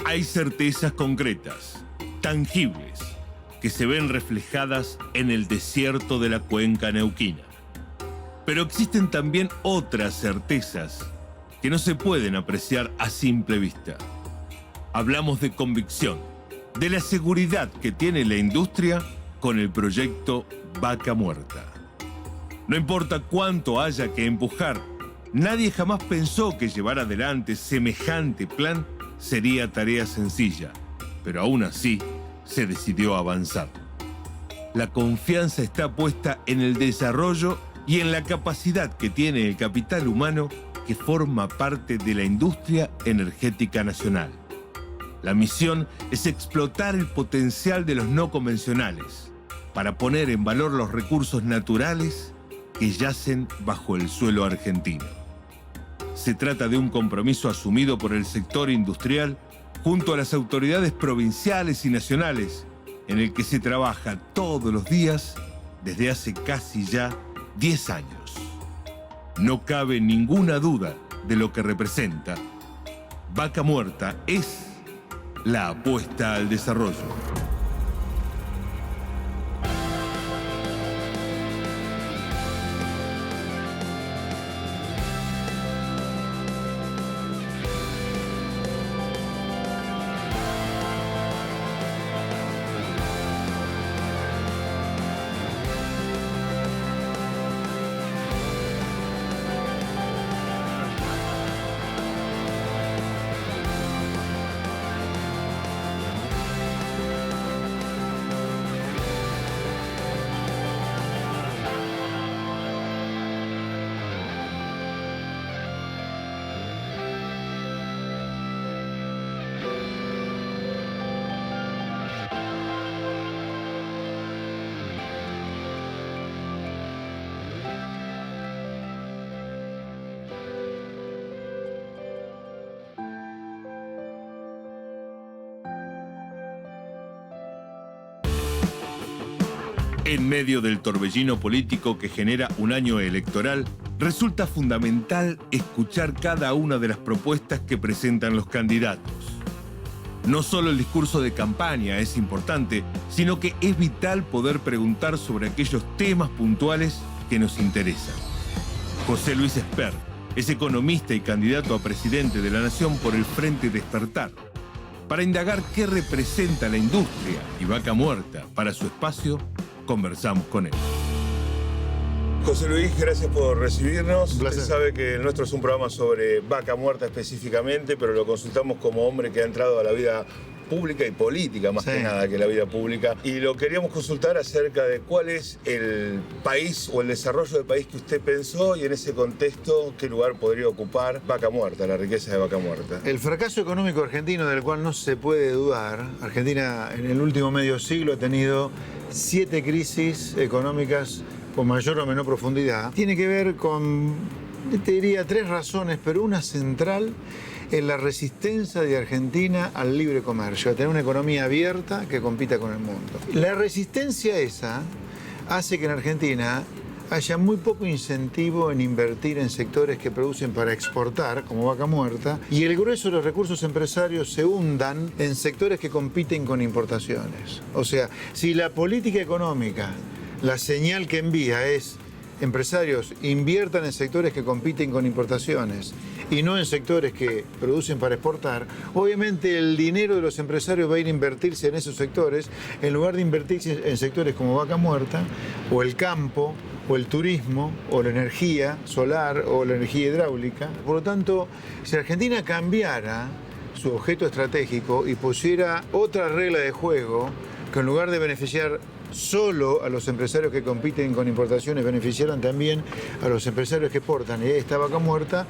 Hay certezas concretas, tangibles, que se ven reflejadas en el desierto de la cuenca neuquina. Pero existen también otras certezas que no se pueden apreciar a simple vista. Hablamos de convicción, de la seguridad que tiene la industria con el proyecto Vaca Muerta. No importa cuánto haya que empujar, nadie jamás pensó que llevar adelante semejante plan sería tarea sencilla, pero aún así se decidió avanzar. La confianza está puesta en el desarrollo y en la capacidad que tiene el capital humano que forma parte de la industria energética nacional. La misión es explotar el potencial de los no convencionales para poner en valor los recursos naturales que yacen bajo el suelo argentino. Se trata de un compromiso asumido por el sector industrial junto a las autoridades provinciales y nacionales, en el que se trabaja todos los días desde hace casi ya 10 años. No cabe ninguna duda de lo que representa. Vaca Muerta es la apuesta al desarrollo. En medio del torbellino político que genera un año electoral, resulta fundamental escuchar cada una de las propuestas que presentan los candidatos. No solo el discurso de campaña es importante, sino que es vital poder preguntar sobre aquellos temas puntuales que nos interesan. José Luis Espert es economista y candidato a presidente de la Nación por el Frente Despertar. Para indagar qué representa la industria y Vaca Muerta para su espacio, conversamos con él. José Luis, gracias por recibirnos. Usted sabe que el nuestro es un programa sobre Vaca Muerta específicamente, pero lo consultamos como hombre que ha entrado a la vida pública y política, más que nada que la vida pública. Y lo queríamos consultar acerca de cuál es el país o el desarrollo del país que usted pensó y en ese contexto, qué lugar podría ocupar Vaca Muerta, la riqueza de Vaca Muerta. El fracaso económico argentino, del cual no se puede dudar. Argentina en el último medio siglo ha tenido 7 crisis económicas con mayor o menor profundidad. Tiene que ver con, te diría, 3 razones, pero una central en la resistencia de Argentina al libre comercio, a tener una economía abierta que compita con el mundo. La resistencia esa hace que en Argentina haya muy poco incentivo en invertir en sectores que producen para exportar, como Vaca Muerta, y el grueso de los recursos empresarios se hundan en sectores que compiten con importaciones. O sea, si la política económica, la señal que envía es empresarios inviertan en sectores que compiten con importaciones y no en sectores que producen para exportar, obviamente el dinero de los empresarios va a ir a invertirse en esos sectores en lugar de invertirse en sectores como Vaca Muerta o el campo o el turismo o la energía solar o la energía hidráulica. Por lo tanto, si Argentina cambiara su objeto estratégico y pusiera otra regla de juego que en lugar de beneficiar solo a los empresarios que compiten con importaciones, beneficiaran también a los empresarios que exportan. Y ahí está Vaca Muerta.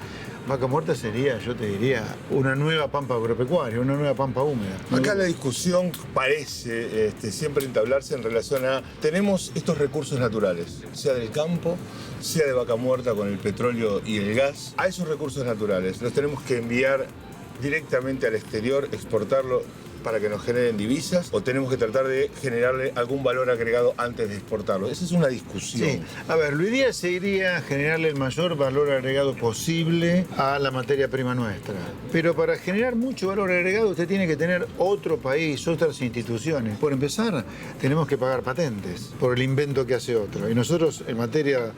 Vaca Muerta sería, yo te diría, una nueva pampa agropecuaria, una nueva pampa húmeda. Acá la discusión parece siempre entablarse en relación a... Tenemos estos recursos naturales, sea del campo, sea de Vaca Muerta con el petróleo y el gas. A esos recursos naturales los tenemos que enviar directamente al exterior, exportarlo para que nos generen divisas o tenemos que tratar de generarle algún valor agregado antes de exportarlo? Esa es una discusión. Sí, a ver, lo ideal sería generarle el mayor valor agregado posible a la materia prima nuestra. Pero para generar mucho valor agregado usted tiene que tener otro país, otras instituciones. Por empezar, tenemos que pagar patentes por el invento que hace otro. Y nosotros en materia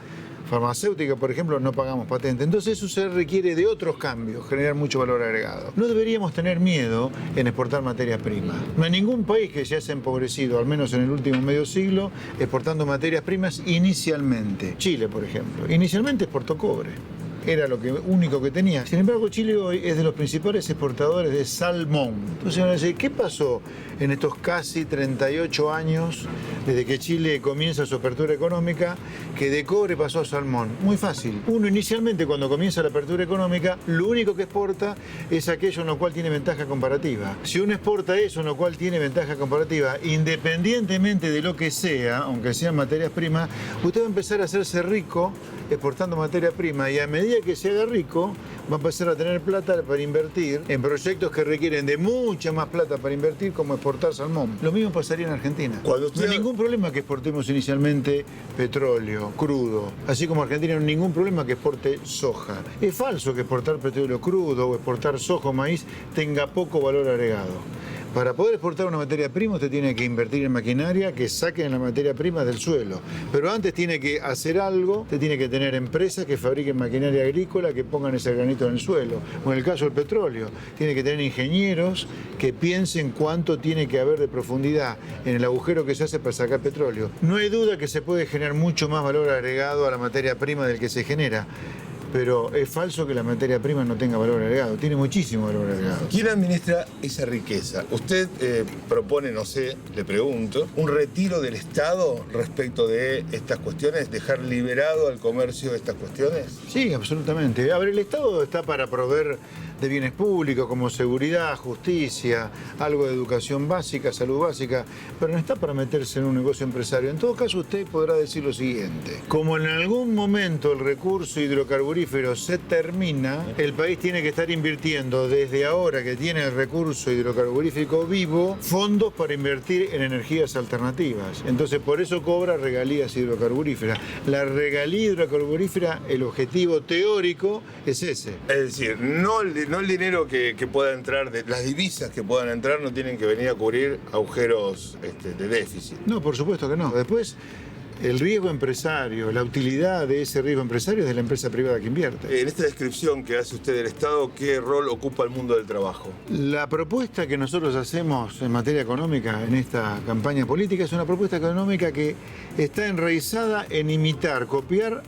farmacéutica, por ejemplo, no pagamos patente. Entonces eso se requiere de otros cambios, generar mucho valor agregado. No deberíamos tener miedo en exportar materia prima. No hay ningún país que se haya empobrecido, al menos en el último medio siglo, exportando materias primas inicialmente. Chile, por ejemplo. Inicialmente exportó cobre. Era lo único que tenía. Sin embargo, Chile hoy es de los principales exportadores de salmón. Entonces uno dice, ¿qué pasó en estos casi 38 años desde que Chile comienza su apertura económica, que de cobre pasó a salmón? Muy fácil. Uno inicialmente, cuando comienza la apertura económica, lo único que exporta es aquello en lo cual tiene ventaja comparativa. Si uno exporta eso en lo cual tiene ventaja comparativa, independientemente de lo que sea, aunque sean materias primas, usted va a empezar a hacerse rico exportando materia prima, y a medida que se haga rico va a empezar a tener plata para invertir en proyectos que requieren de mucha más plata para invertir, como exportar salmón. Lo mismo pasaría en Argentina. No hay ningún problema que exportemos inicialmente petróleo crudo, así como Argentina no hay ningún problema que exporte soja. Es falso que exportar petróleo crudo o exportar soja o maíz tenga poco valor agregado. Para poder exportar una materia prima usted tiene que invertir en maquinaria que saquen la materia prima del suelo. Pero antes tiene que hacer algo, usted tiene que tener empresas que fabriquen maquinaria agrícola que pongan ese granito en el suelo. O en el caso del petróleo, tiene que tener ingenieros que piensen cuánto tiene que haber de profundidad en el agujero que se hace para sacar petróleo. No hay duda que se puede generar mucho más valor agregado a la materia prima del que se genera. Pero es falso que la materia prima no tenga valor agregado. Tiene muchísimo valor agregado. ¿Quién administra esa riqueza? Usted propone, no sé, le pregunto, un retiro del Estado respecto de estas cuestiones, dejar liberado al comercio estas cuestiones. Sí, absolutamente. A ver, el Estado está para proveer de bienes públicos como seguridad, justicia, algo de educación básica, salud básica, pero no está para meterse en un negocio empresario. En todo caso, usted podrá decir lo siguiente: como en algún momento el recurso hidrocarburífero se termina, el país tiene que estar invirtiendo desde ahora que tiene el recurso hidrocarburífero vivo, fondos para invertir en energías alternativas. Entonces, por eso cobra regalías hidrocarburíferas. La regalía hidrocarburífera, el objetivo teórico es ese. Es decir, no el dinero que pueda entrar, las divisas que puedan entrar no tienen que venir a cubrir agujeros de déficit. No, por supuesto que no. Después, el riesgo empresario, la utilidad de ese riesgo empresario es de la empresa privada que invierte. En esta descripción que hace usted del Estado, ¿qué rol ocupa el mundo del trabajo? La propuesta que nosotros hacemos en materia económica en esta campaña política es una propuesta económica que está enraizada en imitar, copiar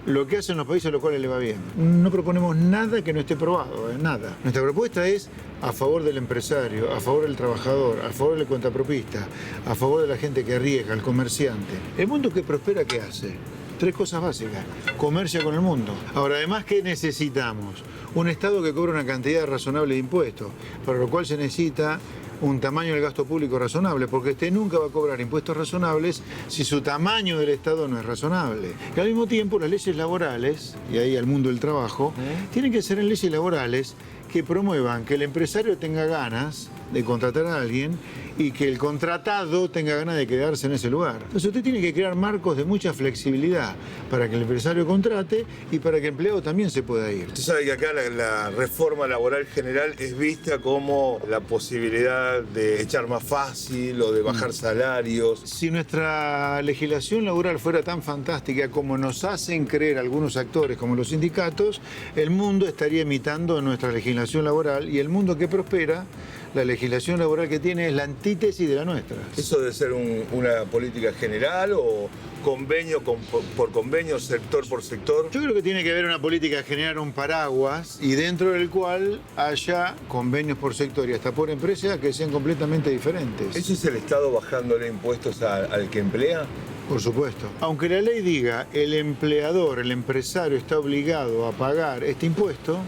lo que hacen los países a los cuales le va bien. No proponemos nada que no esté probado, nada. Nuestra propuesta es a favor del empresario, a favor del trabajador, a favor del cuentapropista, a favor de la gente que arriesga, el comerciante. El mundo que prospera, ¿qué hace? Tres cosas básicas. Comercia con el mundo. Ahora, además, ¿qué necesitamos? Un Estado que cobre una cantidad razonable de impuestos, para lo cual se necesita un tamaño del gasto público razonable, porque usted nunca va a cobrar impuestos razonables si su tamaño del Estado no es razonable. Y al mismo tiempo, las leyes laborales, y ahí al mundo del trabajo, tienen que ser en leyes laborales que promuevan que el empresario tenga ganas de contratar a alguien y que el contratado tenga ganas de quedarse en ese lugar. Entonces usted tiene que crear marcos de mucha flexibilidad para que el empresario contrate y para que el empleado también se pueda ir. Usted sabe que acá la reforma laboral general es vista como la posibilidad de echar más fácil o de bajar salarios. Si nuestra legislación laboral fuera tan fantástica como nos hacen creer algunos actores como los sindicatos, el mundo estaría imitando nuestra legislación laboral, y el mundo que prospera, la legislación laboral que tiene, es la antítesis de la nuestra. ¿Eso debe ser una política general o convenio por convenio, sector por sector? Yo creo que tiene que haber una política general, un paraguas, y dentro del cual haya convenios por sector y hasta por empresa que sean completamente diferentes. ¿Eso es el Estado bajándole impuestos al que emplea? Por supuesto. Aunque la ley diga el empleador, el empresario está obligado a pagar este impuesto,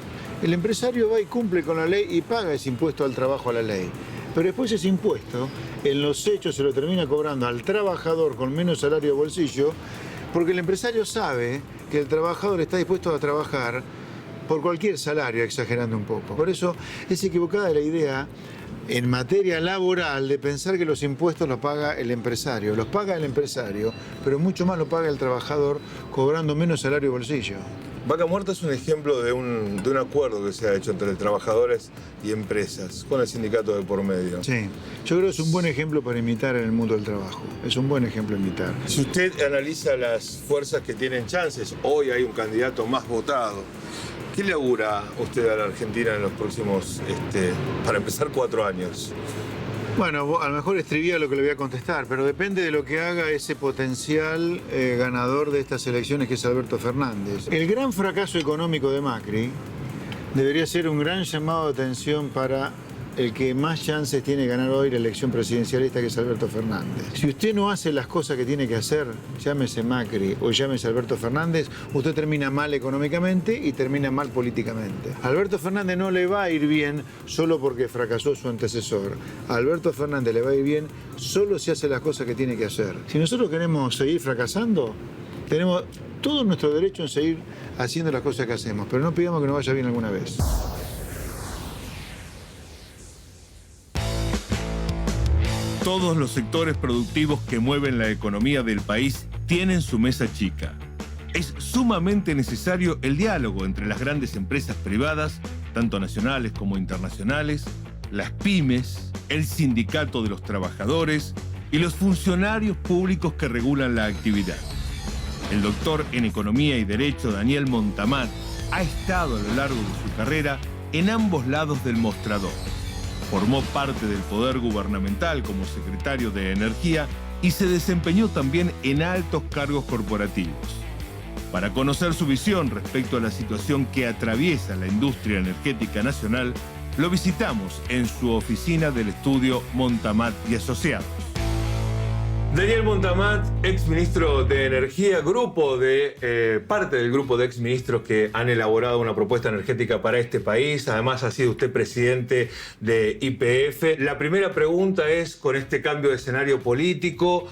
el empresario va y cumple con la ley y paga ese impuesto al trabajo, a la ley. Pero después ese impuesto, en los hechos, se lo termina cobrando al trabajador con menos salario de bolsillo, porque el empresario sabe que el trabajador está dispuesto a trabajar por cualquier salario, exagerando un poco. Por eso es equivocada la idea en materia laboral de pensar que los impuestos los paga el empresario. Los paga el empresario, pero mucho más lo paga el trabajador cobrando menos salario bolsillo. Vaca Muerta es un ejemplo de un acuerdo que se ha hecho entre trabajadores y empresas, con el sindicato de por medio. Sí, yo creo que es un buen ejemplo para imitar en el mundo del trabajo. Es un buen ejemplo a imitar. Si usted analiza las fuerzas que tienen chances, hoy hay un candidato más votado. ¿Qué le augura usted a la Argentina en los próximos, para empezar, 4 años? Bueno, a lo mejor es trivial lo que le voy a contestar, pero depende de lo que haga ese potencial ganador de estas elecciones, que es Alberto Fernández. El gran fracaso económico de Macri debería ser un gran llamado de atención para el que más chances tiene de ganar hoy la elección presidencialista, que es Alberto Fernández. Si usted no hace las cosas que tiene que hacer, llámese Macri o llámese Alberto Fernández, usted termina mal económicamente y termina mal políticamente. A Alberto Fernández no le va a ir bien solo porque fracasó su antecesor. A Alberto Fernández le va a ir bien solo si hace las cosas que tiene que hacer. Si nosotros queremos seguir fracasando, tenemos todo nuestro derecho en seguir haciendo las cosas que hacemos, pero no pidamos que nos vaya bien alguna vez. Todos los sectores productivos que mueven la economía del país tienen su mesa chica. Es sumamente necesario el diálogo entre las grandes empresas privadas, tanto nacionales como internacionales, las pymes, el sindicato de los trabajadores y los funcionarios públicos que regulan la actividad. El doctor en Economía y Derecho Daniel Montamat ha estado a lo largo de su carrera en ambos lados del mostrador. Formó parte del poder gubernamental como secretario de Energía y se desempeñó también en altos cargos corporativos. Para conocer su visión respecto a la situación que atraviesa la industria energética nacional, lo visitamos en su oficina del estudio Montamat y Asociados. Daniel Montamat, exministro de Energía, parte del grupo de exministros que han elaborado una propuesta energética para este país. Además, ha sido usted presidente de YPF. La primera pregunta es, con este cambio de escenario político,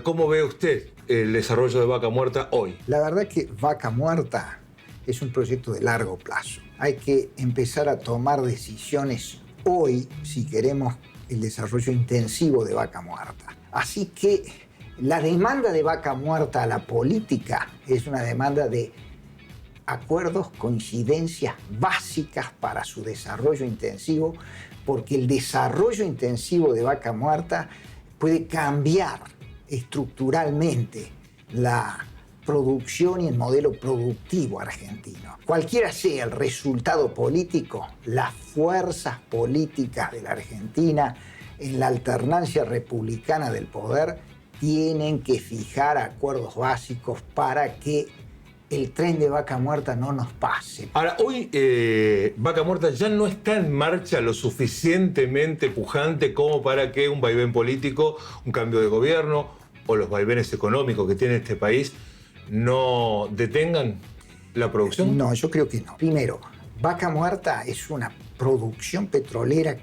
¿cómo ve usted el desarrollo de Vaca Muerta hoy? La verdad que Vaca Muerta es un proyecto de largo plazo. Hay que empezar a tomar decisiones hoy si queremos el desarrollo intensivo de Vaca Muerta. Así que la demanda de Vaca Muerta a la política es una demanda de acuerdos, coincidencias básicas para su desarrollo intensivo, porque el desarrollo intensivo de Vaca Muerta puede cambiar estructuralmente la producción y el modelo productivo argentino. Cualquiera sea el resultado político, las fuerzas políticas de la Argentina en la alternancia republicana del poder tienen que fijar acuerdos básicos para que el tren de Vaca Muerta no nos pase. Ahora, hoy Vaca Muerta ya no está en marcha lo suficientemente pujante como para que un vaivén político, un cambio de gobierno o los vaivenes económicos que tiene este país no detengan la producción. No, yo creo que no. Primero, Vaca Muerta es una producción petrolera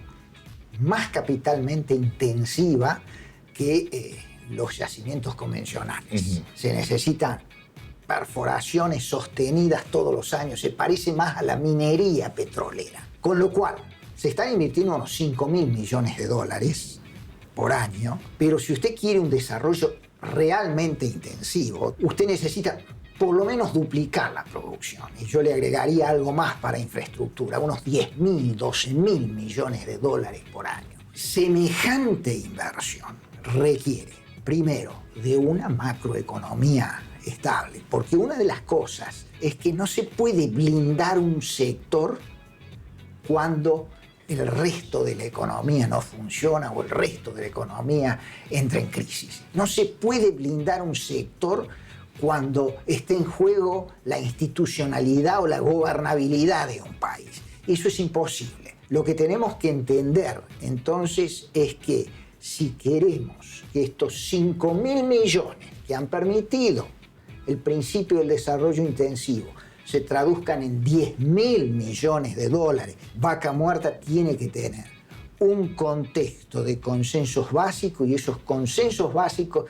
más capitalmente intensiva que los yacimientos convencionales. Se necesitan perforaciones sostenidas todos los años. Se parece más a la minería petrolera. Con lo cual, se están invirtiendo unos $5.000 millones por año, pero si usted quiere un desarrollo realmente intensivo, usted necesita por lo menos duplicar la producción. Y yo le agregaría algo más para infraestructura, unos $10.000, $12.000 millones por año. Semejante inversión requiere, primero, de una macroeconomía estable, porque una de las cosas es que no se puede blindar un sector cuando el resto de la economía no funciona o el resto de la economía entra en crisis. No se puede blindar un sector cuando esté en juego la institucionalidad o la gobernabilidad de un país. Eso es imposible. Lo que tenemos que entender entonces es que si queremos que estos 5.000 millones que han permitido el principio del desarrollo intensivo se traduzcan en $10.000 millones, Vaca Muerta tiene que tener un contexto de consensos básicos y esos consensos básicos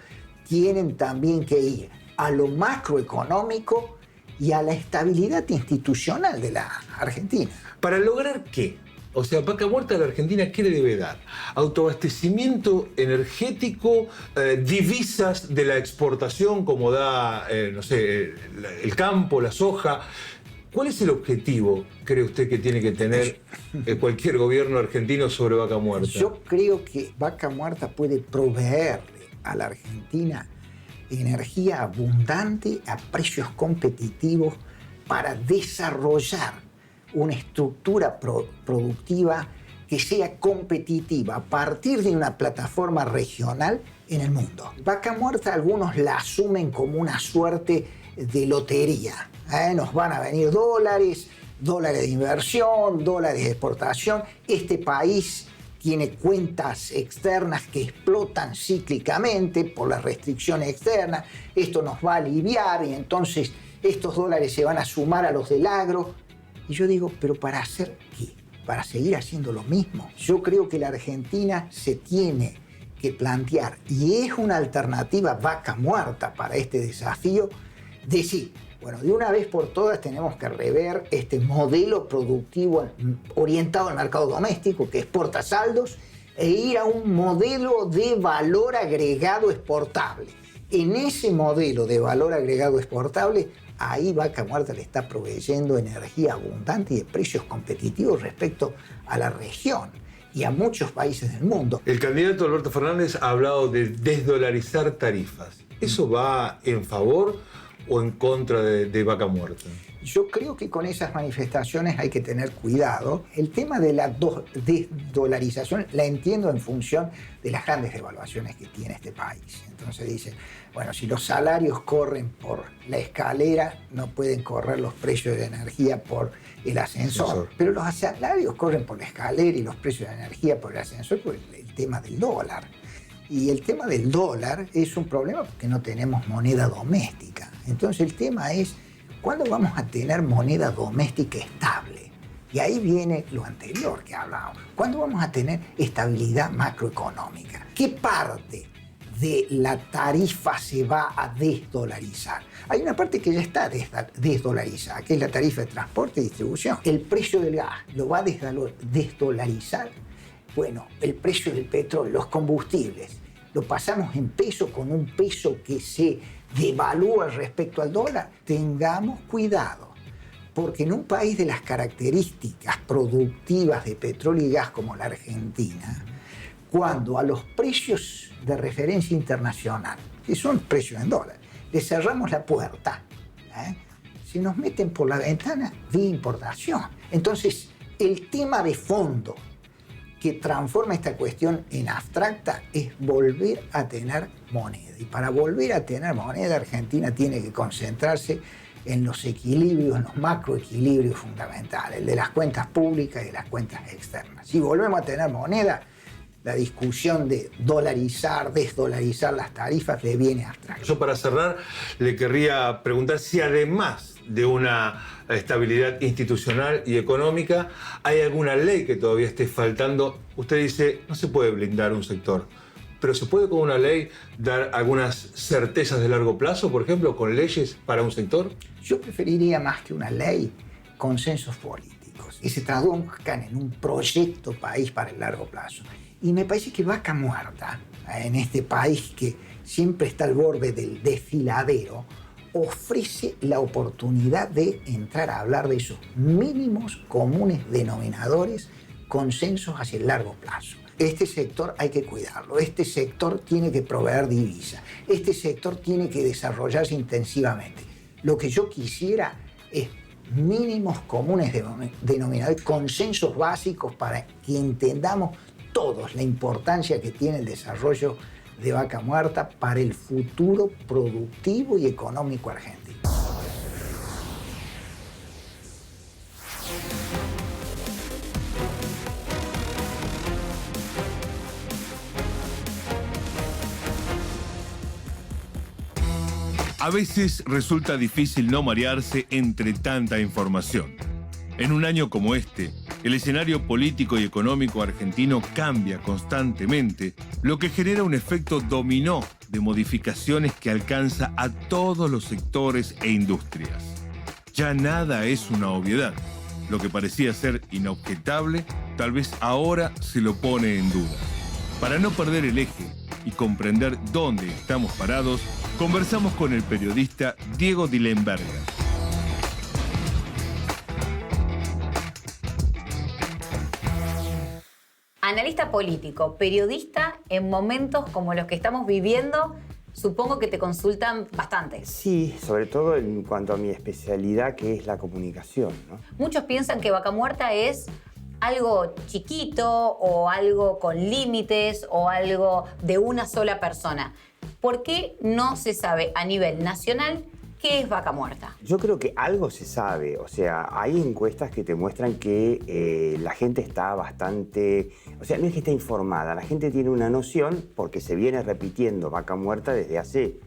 tienen también que ir a lo macroeconómico y a la estabilidad institucional de la Argentina. ¿Para lograr qué? O sea, Vaca Muerta a la Argentina, ¿qué le debe dar? Autoabastecimiento energético, divisas de la exportación como da, no sé, el campo, la soja. ¿Cuál es el objetivo, cree usted, que tiene que tener cualquier gobierno argentino sobre Vaca Muerta? Yo creo que Vaca Muerta puede proveerle a la Argentina energía abundante a precios competitivos para desarrollar una estructura productiva que sea competitiva a partir de una plataforma regional en el mundo. Vaca Muerta algunos la asumen como una suerte de lotería. Nos van a venir dólares de inversión, dólares de exportación. Este país tiene cuentas externas que explotan cíclicamente por las restricciones externas. Esto nos va a aliviar y entonces estos dólares se van a sumar a los del agro. Y yo digo, ¿pero para hacer qué? ¿Para seguir haciendo lo mismo? Yo creo que la Argentina se tiene que plantear, y es una alternativa Vaca Muerta para este desafío, decir, bueno, de una vez por todas tenemos que rever este modelo productivo orientado al mercado doméstico que exporta saldos e ir a un modelo de valor agregado exportable. En ese modelo de valor agregado exportable, ahí Vaca Muerta le está proveyendo energía abundante y de precios competitivos respecto a la región y a muchos países del mundo. El candidato Alberto Fernández ha hablado de desdolarizar tarifas. ¿Eso va en favor o en contra de Vaca Muerta? Yo creo que con esas manifestaciones hay que tener cuidado. El tema de la desdolarización la entiendo en función de las grandes devaluaciones que tiene este país. Entonces dicen, bueno, si los salarios corren por la escalera, no pueden correr los precios de energía por el ascensor. Pero los salarios corren por la escalera y los precios de energía por el ascensor por el tema del dólar. Y el tema del dólar es un problema porque no tenemos moneda doméstica. Entonces el tema es, ¿cuándo vamos a tener moneda doméstica estable? Y ahí viene lo anterior que hablábamos. ¿Cuándo vamos a tener estabilidad macroeconómica? ¿Qué parte de la tarifa se va a desdolarizar? Hay una parte que ya está desdolarizada, que es la tarifa de transporte y distribución. El precio del gas lo va a desdolarizar. Bueno, el precio del petróleo, los combustibles, lo pasamos en peso con un peso que se devalúa respecto al dólar. Tengamos cuidado, porque en un país de las características productivas de petróleo y gas como la Argentina, cuando a los precios de referencia internacional, que son precios en dólares, le cerramos la puerta, se nos meten por la ventana de importación. Entonces, el tema de fondo que transforma esta cuestión en abstracta es volver a tener moneda. Y para volver a tener moneda, Argentina tiene que concentrarse en los equilibrios, en los macroequilibrios fundamentales, el de las cuentas públicas y de las cuentas externas. Si volvemos a tener moneda, la discusión de dolarizar, desdolarizar las tarifas deviene abstracta. Yo, para cerrar, le querría preguntar si además de una estabilidad institucional y económica, ¿hay alguna ley que todavía esté faltando? Usted dice, no se puede blindar un sector, pero ¿se puede con una ley dar algunas certezas de largo plazo, por ejemplo, con leyes para un sector? Yo preferiría, más que una ley, consensos políticos que se traduzcan en un proyecto país para el largo plazo. Y me parece que Vaca Muerta, en este país que siempre está al borde del desfiladero, ofrece la oportunidad de entrar a hablar de esos mínimos comunes denominadores, consensos hacia el largo plazo. Este sector hay que cuidarlo, este sector tiene que proveer divisas, este sector tiene que desarrollarse intensivamente. Lo que yo quisiera es mínimos comunes denominadores, consensos básicos para que entendamos todos la importancia que tiene el desarrollo de Vaca Muerta para el futuro productivo y económico argentino. A veces resulta difícil no marearse entre tanta información. En un año como este, el escenario político y económico argentino cambia constantemente, lo que genera un efecto dominó de modificaciones que alcanza a todos los sectores e industrias. Ya nada es una obviedad. Lo que parecía ser inobjetable tal vez ahora se lo pone en duda. Para no perder el eje y comprender dónde estamos parados, conversamos con el periodista Diego Dillenberger. Analista político, periodista en momentos como los que estamos viviendo, supongo que te consultan bastante. Sí, sobre todo en cuanto a mi especialidad, que es la comunicación, ¿no? Muchos piensan que Vaca Muerta es algo chiquito o algo con límites o algo de una sola persona. ¿Por qué no se sabe a nivel nacional qué es Vaca Muerta? Yo creo que algo se sabe, o sea, hay encuestas que te muestran que la gente está bastante, o sea, no es que esté informada, la gente tiene una noción porque se viene repitiendo Vaca Muerta desde hace,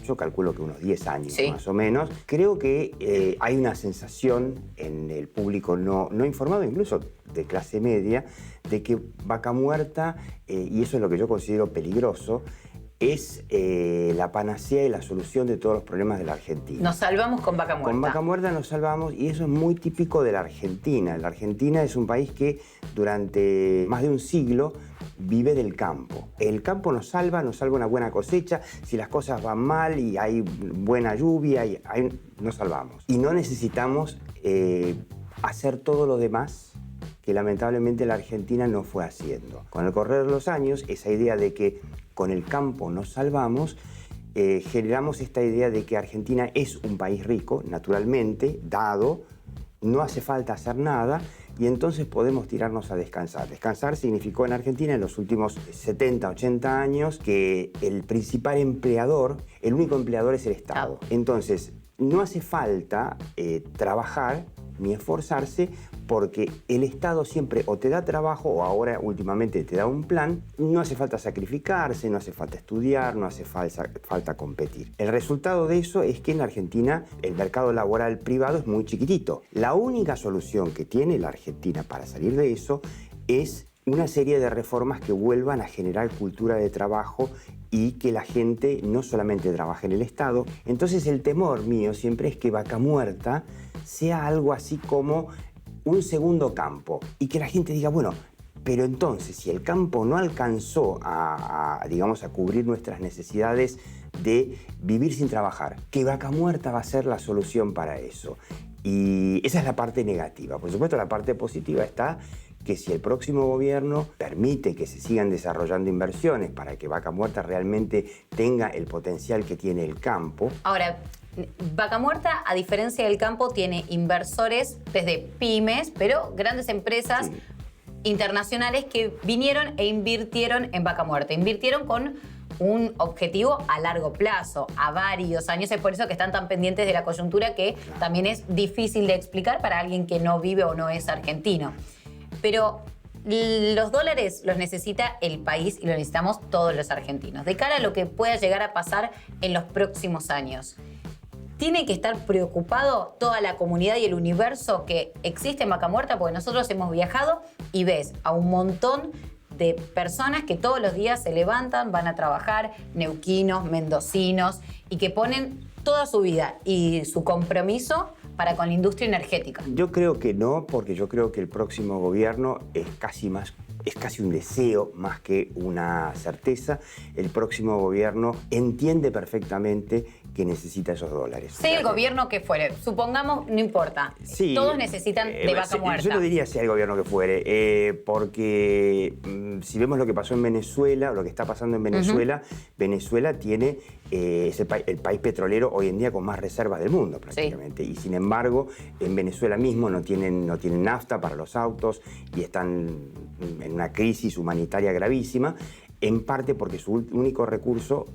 yo calculo que unos 10 años, sí, más o menos. Creo que hay una sensación en el público no informado, incluso de clase media, de que Vaca Muerta, y eso es lo que yo considero peligroso, es la panacea y la solución de todos los problemas de la Argentina. Nos salvamos con Vaca Muerta. Con Vaca Muerta nos salvamos, y eso es muy típico de la Argentina. La Argentina es un país que durante más de un siglo vive del campo. El campo nos salva una buena cosecha. Si las cosas van mal y hay buena lluvia, nos salvamos. Y no necesitamos hacer todo lo demás que lamentablemente la Argentina no fue haciendo. Con el correr de los años, esa idea de que con el campo nos salvamos, generamos esta idea de que Argentina es un país rico, naturalmente, dado, no hace falta hacer nada, y entonces podemos tirarnos a descansar. Descansar significó en Argentina en los últimos 70, 80 años que el principal empleador, el único empleador es el Estado. Entonces, no hace falta trabajar ni esforzarse, porque el Estado siempre o te da trabajo o ahora últimamente te da un plan. No hace falta sacrificarse, no hace falta estudiar, no hace falta competir. El resultado de eso es que en la Argentina el mercado laboral privado es muy chiquitito. La única solución que tiene la Argentina para salir de eso es una serie de reformas que vuelvan a generar cultura de trabajo y que la gente no solamente trabaje en el Estado. Entonces el temor mío siempre es que Vaca Muerta sea algo así como un segundo campo y que la gente diga, bueno, pero entonces si el campo no alcanzó digamos, a cubrir nuestras necesidades de vivir sin trabajar, que Vaca Muerta va a ser la solución para eso. Y esa es la parte negativa. Por supuesto, la parte positiva está que si el próximo gobierno permite que se sigan desarrollando inversiones para que Vaca Muerta realmente tenga el potencial que tiene el campo. Ahora, Vaca Muerta, a diferencia del campo, tiene inversores desde pymes, pero grandes empresas, sí, internacionales que vinieron e invirtieron en Vaca Muerta. Invirtieron con un objetivo a largo plazo, a varios años. Es por eso que están tan pendientes de la coyuntura, que también es difícil de explicar para alguien que no vive o no es argentino. Pero los dólares los necesita el país y los necesitamos todos los argentinos. De cara a lo que pueda llegar a pasar en los próximos años, tiene que estar preocupado toda la comunidad y el universo que existe en Vaca Muerta, porque nosotros hemos viajado y ves a un montón de personas que todos los días se levantan, van a trabajar, neuquinos, mendocinos, y que ponen toda su vida y su compromiso para con la industria energética. Yo creo que no, porque yo creo que el próximo gobierno es casi un deseo más que una certeza. El próximo gobierno entiende perfectamente que necesita esos dólares. Sea el gobierno que fuere, supongamos, no importa. Sí, todos necesitan de Vaca Muerta. Yo no diría sea el gobierno que fuere, porque si vemos lo que pasó en Venezuela, o lo que está pasando en Venezuela, Venezuela tiene el país petrolero hoy en día con más reservas del mundo prácticamente. Sí. Y sin embargo, en Venezuela mismo no tienen nafta para los autos y están en una crisis humanitaria gravísima, en parte porque su único recurso,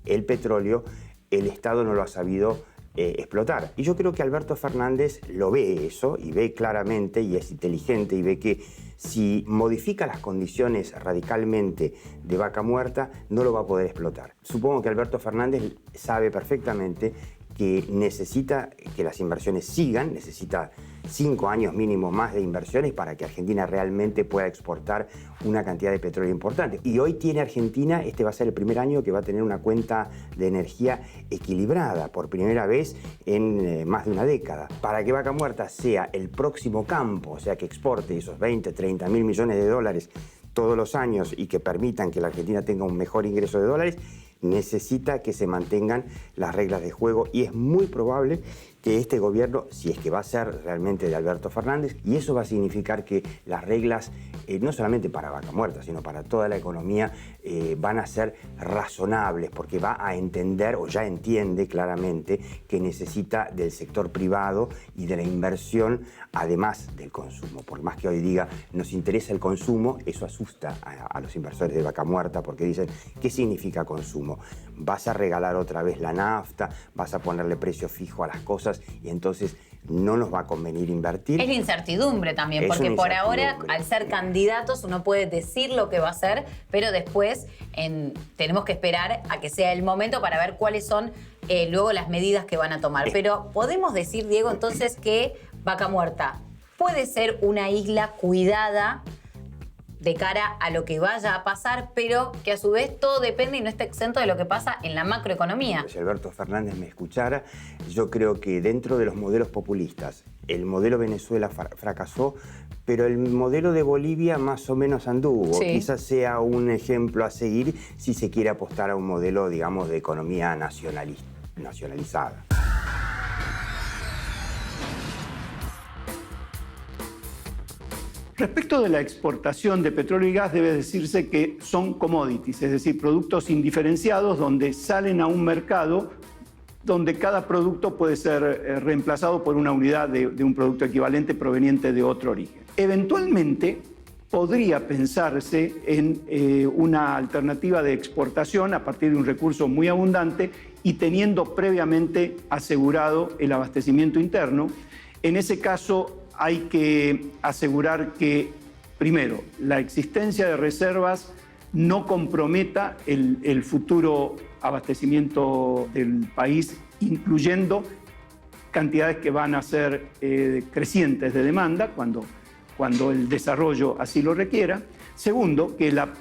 el petróleo, el Estado no lo ha sabido explotar. Y yo creo que Alberto Fernández lo ve eso, y ve claramente, y es inteligente, y ve que si modifica las condiciones radicalmente de Vaca Muerta, no lo va a poder explotar. Supongo que Alberto Fernández sabe perfectamente que necesita que las inversiones sigan, necesita 5 años mínimo más de inversiones para que Argentina realmente pueda exportar una cantidad de petróleo importante. Y hoy tiene Argentina, este va a ser el primer año que va a tener una cuenta de energía equilibrada por primera vez en más de una década. Para que Vaca Muerta sea el próximo campo, o sea, que exporte esos 20, 30 mil millones de dólares todos los años y que permitan que la Argentina tenga un mejor ingreso de dólares, necesita que se mantengan las reglas de juego y es muy probable que este gobierno, si es que va a ser realmente de Alberto Fernández, y eso va a significar que las reglas, no solamente para Vaca Muerta, sino para toda la economía, van a ser razonables, porque va a entender, o ya entiende claramente, que necesita del sector privado y de la inversión, además del consumo. Por más que hoy diga, nos interesa el consumo, eso asusta a los inversores de Vaca Muerta, porque dicen, ¿qué significa consumo? Vas a regalar otra vez la nafta, vas a ponerle precio fijo a las cosas, y entonces no nos va a convenir invertir. Es la incertidumbre también, porque por ahora, al ser candidatos, uno puede decir lo que va a hacer, pero después tenemos que esperar a que sea el momento para ver cuáles son luego las medidas que van a tomar. Pero podemos decir, Diego, entonces que Vaca Muerta puede ser una isla cuidada de cara a lo que vaya a pasar, pero que a su vez todo depende y no está exento de lo que pasa en la macroeconomía. Si Alberto Fernández me escuchara, yo creo que dentro de los modelos populistas, el modelo Venezuela fracasó, pero el modelo de Bolivia más o menos anduvo. Sí. Quizás sea un ejemplo a seguir si se quiere apostar a un modelo, digamos, de economía nacionalizada. Respecto de la exportación de petróleo y gas, debe decirse que son commodities, es decir, productos indiferenciados donde salen a un mercado donde cada producto puede ser reemplazado por una unidad de un producto equivalente proveniente de otro origen. Eventualmente podría pensarse en una alternativa de exportación a partir de un recurso muy abundante y teniendo previamente asegurado el abastecimiento interno. En ese caso, hay que asegurar que, primero, la existencia de reservas no comprometa el futuro abastecimiento del país, incluyendo cantidades que van a ser crecientes de demanda cuando el desarrollo así lo requiera. Segundo, que la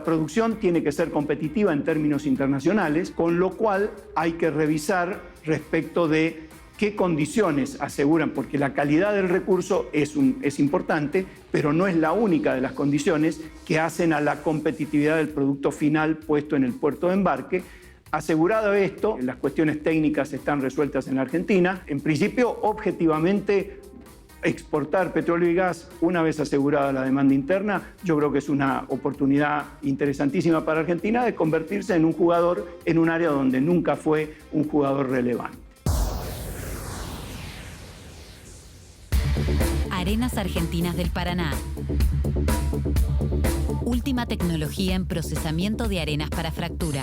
producción tiene que ser competitiva en términos internacionales, con lo cual hay que revisar respecto de qué condiciones aseguran, porque la calidad del recurso es importante, pero no es la única de las condiciones que hacen a la competitividad del producto final puesto en el puerto de embarque. Asegurado esto, las cuestiones técnicas están resueltas en la Argentina. En principio, objetivamente, exportar petróleo y gas, una vez asegurada la demanda interna, yo creo que es una oportunidad interesantísima para Argentina de convertirse en un jugador en un área donde nunca fue un jugador relevante. Arenas Argentinas del Paraná. Última tecnología en procesamiento de arenas para fractura.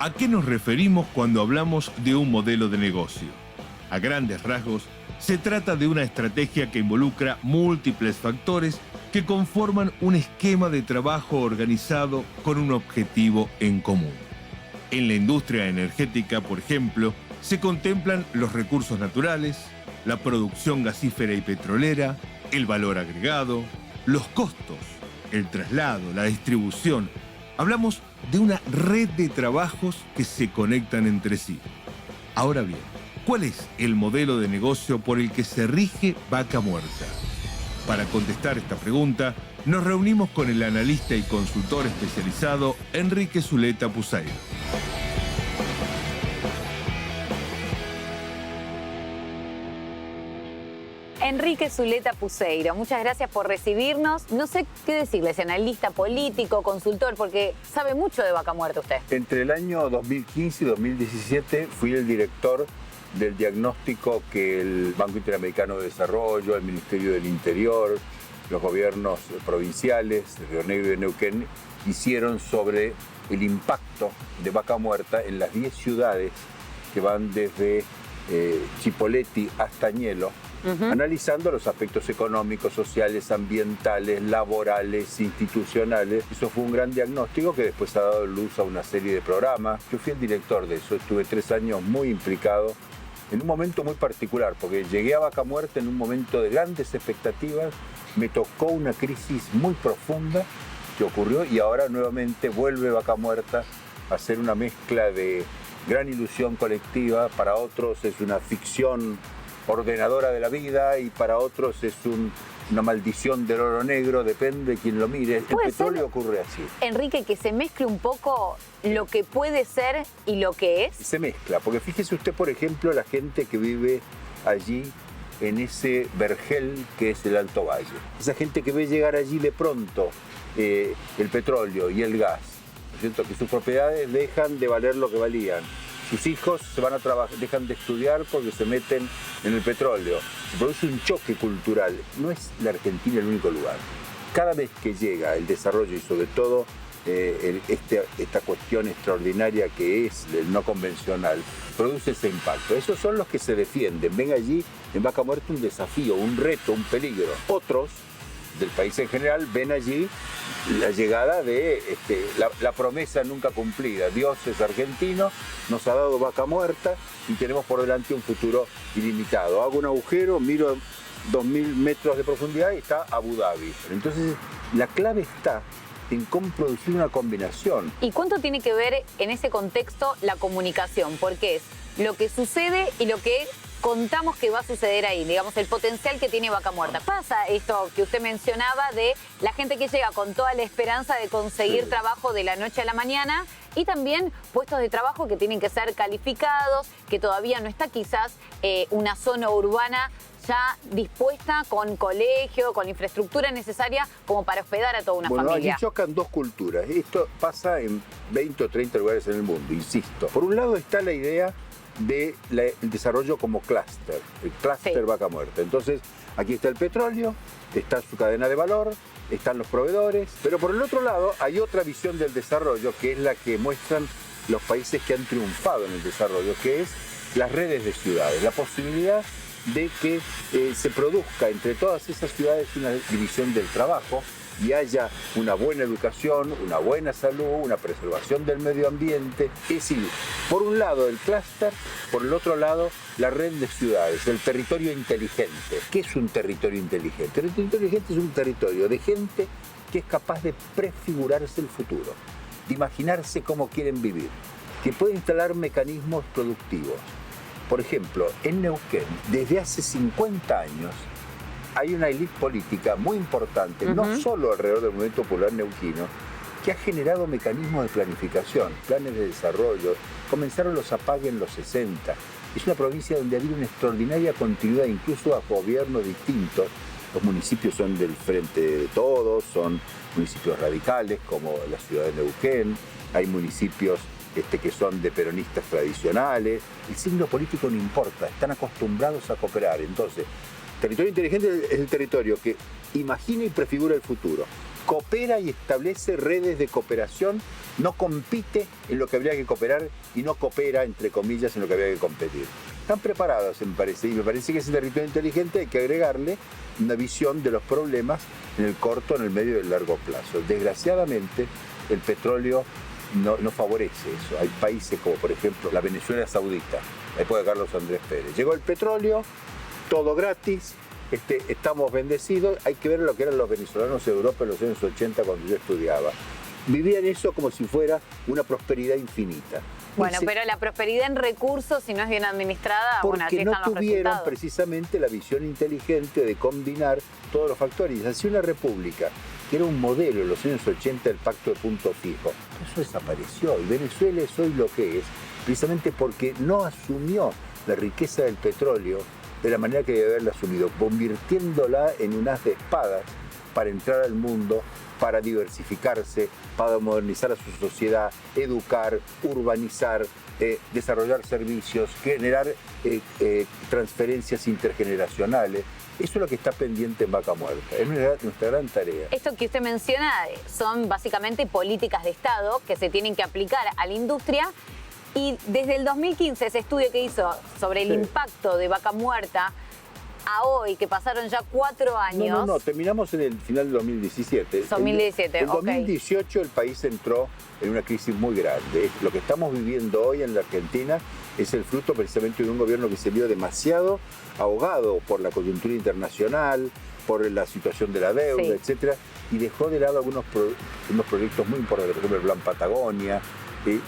¿A qué nos referimos cuando hablamos de un modelo de negocio? A grandes rasgos, se trata de una estrategia que involucra múltiples factores que conforman un esquema de trabajo organizado con un objetivo en común. En la industria energética, por ejemplo, se contemplan los recursos naturales, la producción gasífera y petrolera, el valor agregado, los costos, el traslado, la distribución. Hablamos de una red de trabajos que se conectan entre sí. Ahora bien, ¿cuál es el modelo de negocio por el que se rige Vaca Muerta? Para contestar esta pregunta, nos reunimos con el analista y consultor especializado Enrique Zuleta Puseiro. Enrique Zuleta Puseiro, muchas gracias por recibirnos. No sé qué decirles, analista político, consultor, porque sabe mucho de Vaca Muerta usted. Entre el año 2015 y 2017 fui el director del diagnóstico que el Banco Interamericano de Desarrollo, el Ministerio del Interior, los gobiernos provinciales de Río Negro y de Neuquén hicieron sobre el impacto de Vaca Muerta en las 10 ciudades que van desde Chipoleti hasta Añelo, analizando los aspectos económicos, sociales, ambientales, laborales, institucionales. Eso fue un gran diagnóstico que después ha dado luz a una serie de programas. Yo fui el director de eso, estuve 3 años muy implicado en un momento muy particular, porque llegué a Vaca Muerta en un momento de grandes expectativas, me tocó una crisis muy profunda que ocurrió y ahora nuevamente vuelve Vaca Muerta a ser una mezcla de gran ilusión colectiva, para otros es una ficción ordenadora de la vida y para otros es una maldición del oro negro, depende de quien lo mire. El petróleo ocurre así. Enrique, que se mezcle un poco lo que puede ser y lo que es. Se mezcla, porque fíjese usted, por ejemplo, la gente que vive allí en ese vergel que es el Alto Valle. Esa gente que ve llegar allí de pronto el petróleo y el gas, ¿no es cierto? Que sus propiedades dejan de valer lo que valían. Sus hijos se van a trabajar, dejan de estudiar porque se meten en el petróleo. Se produce un choque cultural. No es la Argentina el único lugar. Cada vez que llega el desarrollo y sobre todo esta cuestión extraordinaria que es el no convencional, produce ese impacto. Esos son los que se defienden. Ven allí en Vaca Muerta un desafío, un reto, un peligro. Otros del país en general ven allí la llegada de la promesa nunca cumplida. Dios es argentino, nos ha dado Vaca Muerta y tenemos por delante un futuro ilimitado. Hago un agujero, miro 2000 metros de profundidad y está Abu Dhabi. Entonces la clave está en cómo producir una combinación. ¿Y cuánto tiene que ver en ese contexto la comunicación? Porque es lo que sucede y lo que contamos que va a suceder ahí, digamos, el potencial que tiene Vaca Muerta. Pasa esto que usted mencionaba de la gente que llega con toda la esperanza de conseguir trabajo de la noche a la mañana y también puestos de trabajo que tienen que ser calificados, que todavía no está quizás una zona urbana ya dispuesta con colegio, con la infraestructura necesaria como para hospedar a toda una familia. Allí chocan dos culturas. Esto pasa en 20 o 30 lugares en el mundo, insisto. Por un lado está la idea del desarrollo como clúster, el clúster Vaca Muerta. Entonces, aquí está el petróleo, está su cadena de valor, están los proveedores, pero por el otro lado hay otra visión del desarrollo que es la que muestran los países que han triunfado en el desarrollo, que es las redes de ciudades, la posibilidad de que se produzca entre todas esas ciudades una división del trabajo y haya una buena educación, una buena salud, una preservación del medio ambiente. Es decir, por un lado el clúster, por el otro lado la red de ciudades, el territorio inteligente. ¿Qué es un territorio inteligente? El territorio inteligente es un territorio de gente que es capaz de prefigurarse el futuro, de imaginarse cómo quieren vivir, que puede instalar mecanismos productivos. Por ejemplo, en Neuquén, desde hace 50 años, hay una élite política muy importante, no solo alrededor del movimiento popular neuquino, que ha generado mecanismos de planificación, planes de desarrollo. Comenzaron los APAG en los 60. Es una provincia donde ha habido una extraordinaria continuidad, incluso a gobiernos distintos. Los municipios son del Frente de Todos, son municipios radicales, como la ciudad de Neuquén. Hay municipios que son de peronistas tradicionales. El signo político no importa, están acostumbrados a cooperar. Entonces, territorio inteligente es el territorio que imagina y prefigura el futuro, coopera y establece redes de cooperación, no compite en lo que habría que cooperar y no coopera, entre comillas, en lo que habría que competir. Están preparados, me parece, y me parece que ese territorio inteligente hay que agregarle una visión de los problemas en el corto, en el medio y el largo plazo. Desgraciadamente, el petróleo no favorece eso. Hay países como, por ejemplo, la Venezuela Saudita, la época de Carlos Andrés Pérez. Llegó el petróleo, todo gratis, estamos bendecidos. Hay que ver lo que eran los venezolanos de Europa en los años 80 cuando yo estudiaba. Vivían eso como si fuera una prosperidad infinita. Bueno, pero la prosperidad en recursos, si no es bien administrada, porque bueno, así están los tuvieron resultados. precisamente la visión inteligente de combinar todos los factores. Así una república, que era un modelo en los años 80 del pacto de punto fijo, eso desapareció. Y Venezuela es hoy lo que es, precisamente porque no asumió la riqueza del petróleo de la manera que debe haberla asumido, convirtiéndola en un as de espadas para entrar al mundo, para diversificarse, para modernizar a su sociedad, educar, urbanizar, desarrollar servicios, generar transferencias intergeneracionales. Eso es lo que está pendiente en Vaca Muerta, es nuestra gran tarea. Esto que usted menciona son básicamente políticas de Estado que se tienen que aplicar a la industria. Y desde el 2015, ese estudio que hizo sobre el impacto de Vaca Muerta a hoy, que pasaron ya 4 años. No, terminamos en el final de 2017. 2017, En ok. 2018 el país entró en una crisis muy grande. Lo que estamos viviendo hoy en la Argentina es el fruto precisamente de un gobierno que se vio demasiado ahogado por la coyuntura internacional, por la situación de la deuda, Sí. etcétera, y dejó de lado unos proyectos muy importantes, por ejemplo el Plan Patagonia.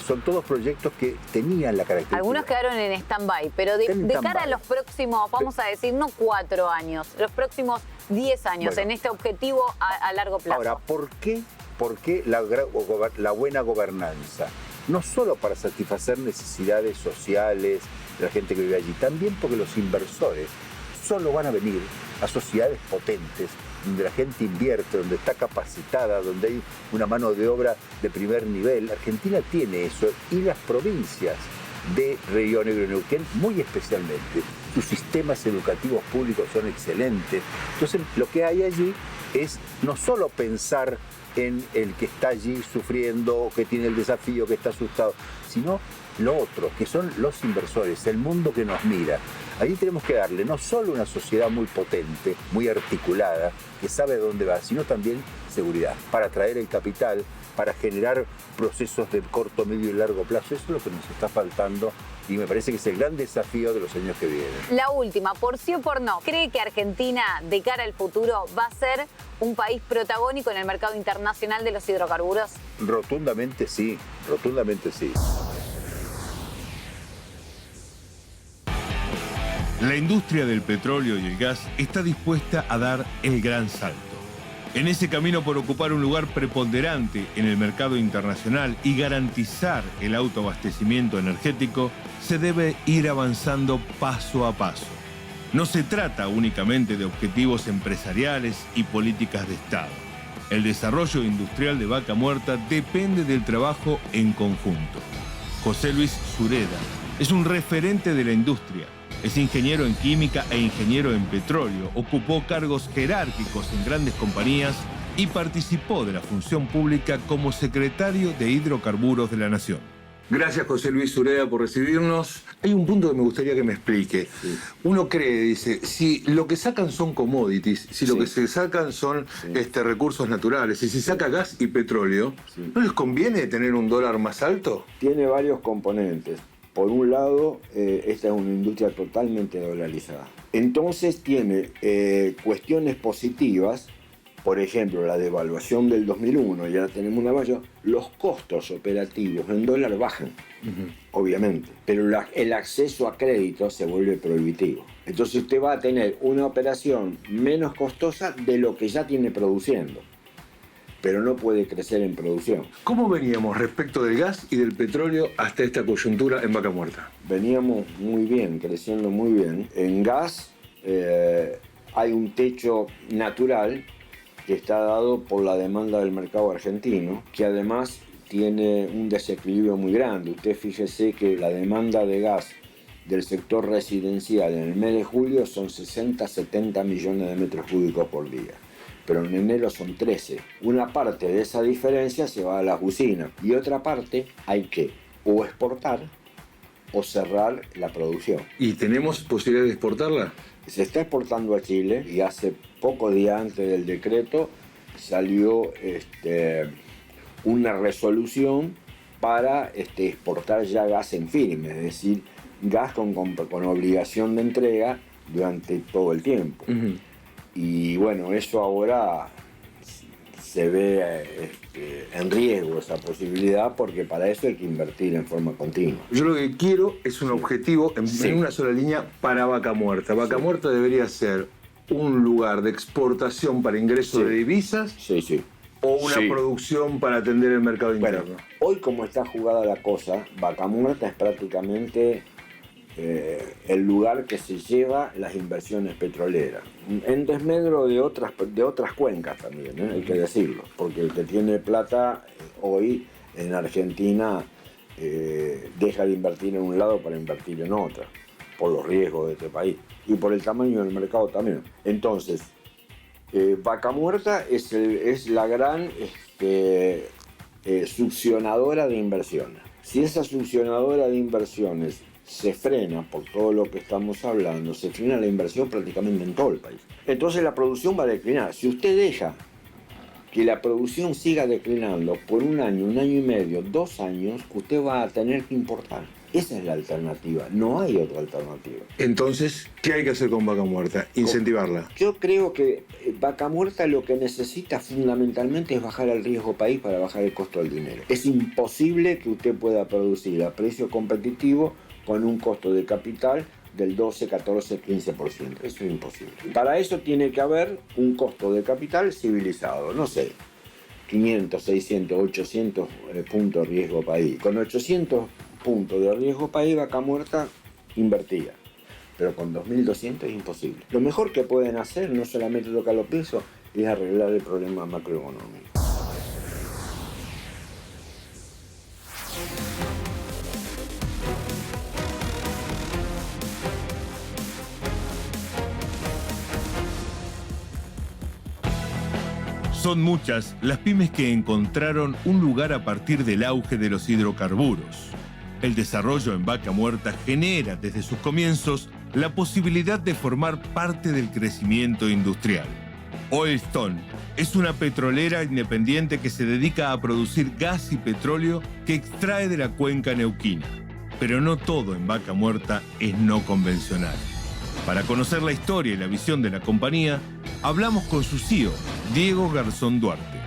Son todos proyectos que tenían la característica. Algunos quedaron en stand-by, pero de cara a los próximos, vamos a decir, no 4 años, los próximos 10 años, Bueno. en este objetivo a largo plazo. Ahora, ¿por qué la buena gobernanza? No solo para satisfacer necesidades sociales de la gente que vive allí, también porque los inversores solo van a venir a sociedades potentes, donde la gente invierte, donde está capacitada, donde hay una mano de obra de primer nivel. Argentina tiene eso, y las provincias de Río Negro y Neuquén muy especialmente. Sus sistemas educativos públicos son excelentes. Entonces, lo que hay allí es no solo pensar en el que está allí sufriendo, que tiene el desafío, que está asustado, sino lo otro, que son los inversores, el mundo que nos mira. Allí tenemos que darle no solo una sociedad muy potente, muy articulada, que sabe dónde va, sino también seguridad, para atraer el capital, para generar procesos de corto, medio y largo plazo. Eso es lo que nos está faltando y me parece que es el gran desafío de los años que vienen. La última, por sí o por no, ¿cree que Argentina, de cara al futuro, va a ser un país protagónico en el mercado internacional de los hidrocarburos? Rotundamente sí, rotundamente sí. La industria del petróleo y el gas está dispuesta a dar el gran salto. En ese camino por ocupar un lugar preponderante en el mercado internacional y garantizar el autoabastecimiento energético, se debe ir avanzando paso a paso. No se trata únicamente de objetivos empresariales y políticas de Estado. El desarrollo industrial de Vaca Muerta depende del trabajo en conjunto. José Luis Sureda es un referente de la industria. Es ingeniero en química e ingeniero en petróleo. Ocupó cargos jerárquicos en grandes compañías y participó de la función pública como secretario de Hidrocarburos de la Nación. Gracias, José Luis Sureda, por recibirnos. Hay un punto que me gustaría que me explique. Uno cree, dice, si lo que sacan son commodities, si lo que se sacan son recursos naturales, y si saca gas y petróleo, ¿no les conviene tener un dólar más alto? Tiene varios componentes. Por un lado, esta es una industria totalmente dolarizada. Entonces tiene cuestiones positivas, por ejemplo, la devaluación del 2001, ya tenemos una mayor, los costos operativos en dólar bajan, obviamente, pero el acceso a crédito se vuelve prohibitivo. Entonces usted va a tener una operación menos costosa de lo que ya tiene produciendo, pero no puede crecer en producción. ¿Cómo veníamos respecto del gas y del petróleo hasta esta coyuntura en Vaca Muerta? Veníamos muy bien, creciendo muy bien. En gas hay un techo natural que está dado por la demanda del mercado argentino, que además tiene un desequilibrio muy grande. Usted fíjese que la demanda de gas del sector residencial en el mes de julio son 60-70 millones de metros cúbicos por día. Pero en enero son 13. Una parte de esa diferencia se va a las usinas y otra parte hay que o exportar o cerrar la producción. ¿Y tenemos posibilidad de exportarla? Se está exportando a Chile y hace pocos días antes del decreto salió una resolución para exportar ya gas en firme, es decir, gas con obligación de entrega durante todo el tiempo. Y bueno, eso ahora se ve en riesgo, esa posibilidad, porque para eso hay que invertir en forma continua. Yo lo que quiero es un objetivo en una sola línea para Vaca Muerta. Vaca Muerta debería ser un lugar de exportación para ingreso de divisas o una producción para atender el mercado interno. Bueno, hoy como está jugada la cosa, Vaca Muerta es prácticamente el lugar que se lleva las inversiones petroleras, en desmedro de otras cuencas también, hay que decirlo, porque el que tiene plata hoy en Argentina deja de invertir en un lado para invertir en otro, por los riesgos de este país y por el tamaño del mercado también. Entonces, Vaca Muerta es la gran succionadora de inversiones. Si esa succionadora de inversiones se frena por todo lo que estamos hablando, se frena la inversión prácticamente en todo el país. Entonces la producción va a declinar. Si usted deja que la producción siga declinando por un año y medio, 2 años, usted va a tener que importar. Esa es la alternativa, no hay otra alternativa. Entonces, ¿qué hay que hacer con Vaca Muerta? Incentivarla. Yo creo que Vaca Muerta lo que necesita fundamentalmente es bajar el riesgo país para bajar el costo del dinero. Es imposible que usted pueda producir a precio competitivo con un costo de capital del 12, 14, 15%. Eso es imposible. Para eso tiene que haber un costo de capital civilizado, no sé, 500, 600, 800 puntos de riesgo país. Con 800 puntos de riesgo país, Vaca Muerta invertía. Pero con 2.200 es imposible. Lo mejor que pueden hacer, no solamente tocar los pesos, es arreglar el problema macroeconómico. Son muchas las pymes que encontraron un lugar a partir del auge de los hidrocarburos. El desarrollo en Vaca Muerta genera desde sus comienzos la posibilidad de formar parte del crecimiento industrial. Oilstone es una petrolera independiente que se dedica a producir gas y petróleo que extrae de la cuenca neuquina. Pero no todo en Vaca Muerta es no convencional. Para conocer la historia y la visión de la compañía, hablamos con su CEO, Diego Garzón Duarte.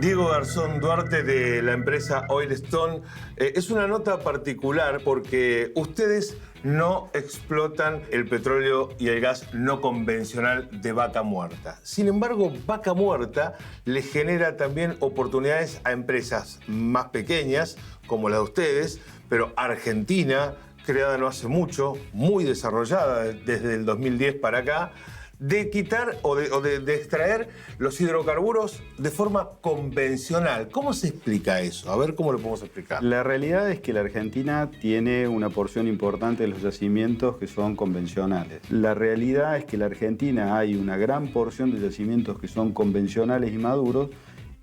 Diego Garzón Duarte de la empresa Oilstone. Es una nota particular porque ustedes no explotan el petróleo y el gas no convencional de Vaca Muerta. Sin embargo, Vaca Muerta le genera también oportunidades a empresas más pequeñas, como la de ustedes, pero argentina, creada no hace mucho, muy desarrollada desde el 2010 para acá, de quitar o de extraer los hidrocarburos de forma convencional. ¿Cómo se explica eso? A ver cómo lo podemos explicar. La realidad es que la Argentina tiene una porción importante de los yacimientos que son convencionales. La realidad es que en la Argentina hay una gran porción de yacimientos que son convencionales y maduros,